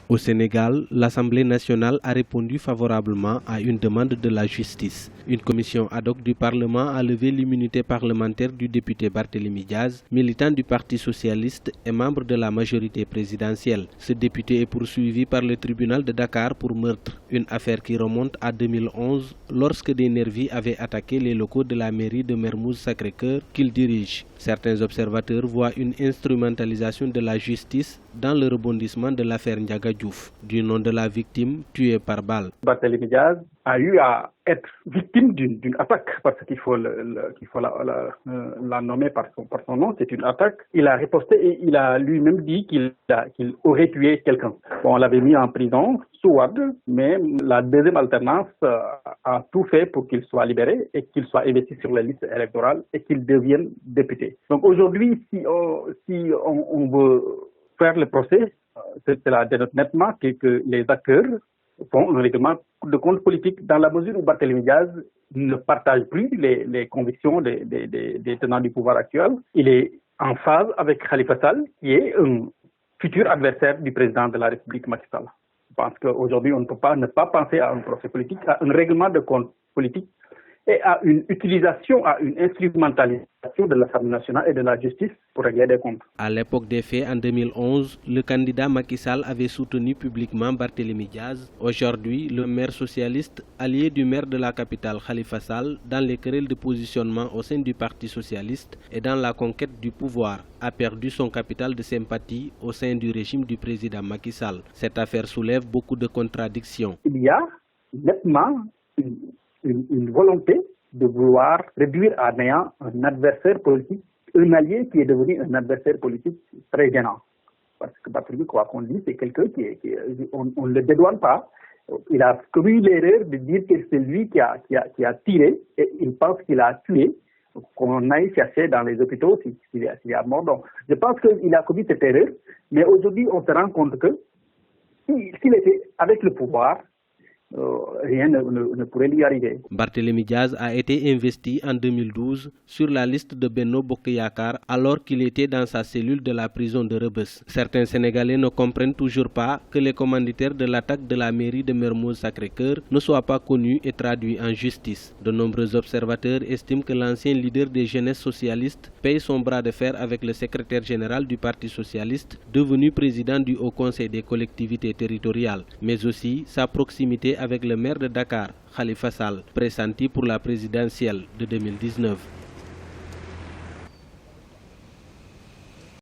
Au Sénégal, l'Assemblée nationale a répondu favorablement à une demande de la justice. Une commission ad hoc du Parlement a levé l'immunité parlementaire du député Barthélémy Diaz, militant du Parti socialiste et membre de la majorité présidentielle. Ce député est poursuivi par le tribunal de Dakar pour meurtre, une affaire qui remonte à 2011 lorsque des nervis avaient attaqué les locaux de la mairie de Mermoz Sacré-Cœur qu'il dirige. Certains observateurs voient une instrumentalisation de la justice dans le rebondissement de l'affaire Ndiaga Diouf, du nom de la victime tuée par balle. Barthélémy Diaz a eu à être victime d'une attaque, parce qu'il faut la nommer par son nom, c'est une attaque. Il a riposté et il a lui-même dit qu'il aurait tué quelqu'un. Bon, on l'avait mis en prison sous Wade, mais la deuxième alternance a tout fait pour qu'il soit libéré et qu'il soit investi sur les listes électorales et qu'il devienne député. Donc aujourd'hui, si on veut faire le procès, cela dénote nettement que les acteurs font un règlement de compte politique dans la mesure où Barthélémy Diaz ne partage plus les convictions des tenants du pouvoir actuel. Il est en phase avec Khalifa Sall, qui est un futur adversaire du président de la République, Macky Sall. Je pense qu'aujourd'hui, on ne peut pas ne pas penser à un procès politique, à un règlement de compte politique et à une utilisation, à une instrumentalisation de l'Assemblée nationale et de la justice pour régler des comptes. À l'époque des faits, en 2011, le candidat Macky Sall avait soutenu publiquement Barthélémy Diaz. Aujourd'hui, le maire socialiste, allié du maire de la capitale Khalifa Sall, dans les querelles de positionnement au sein du Parti socialiste et dans la conquête du pouvoir, a perdu son capital de sympathie au sein du régime du président Macky Sall. Cette affaire soulève beaucoup de contradictions. Il y a nettement une volonté de vouloir réduire à néant un adversaire politique, un allié qui est devenu un adversaire politique très gênant. Parce que Barthélémy, quoi qu'on dise, c'est quelqu'un on ne le dédouane pas. Il a commis l'erreur de dire que c'est lui qui a tiré et il pense qu'il a tué, qu'on aille chercher dans les hôpitaux s'il y a mort. Donc, je pense qu'il a commis cette erreur, mais aujourd'hui on se rend compte que s'il était avec le pouvoir, rien ne pourrait lui arriver. Barthélémy Diaz a été investi en 2012 sur la liste de Benno Bokk Yakaar alors qu'il était dans sa cellule de la prison de Rebeuss. Certains Sénégalais ne comprennent toujours pas que les commanditaires de l'attaque de la mairie de Mermoz Sacré-Cœur ne soient pas connus et traduits en justice. De nombreux observateurs estiment que l'ancien leader des jeunesses socialistes paye son bras de fer avec le secrétaire général du Parti socialiste, devenu président du Haut Conseil des collectivités territoriales, mais aussi sa proximité avec le maire de Dakar, Khalifa Sall, pressenti pour la présidentielle de 2019.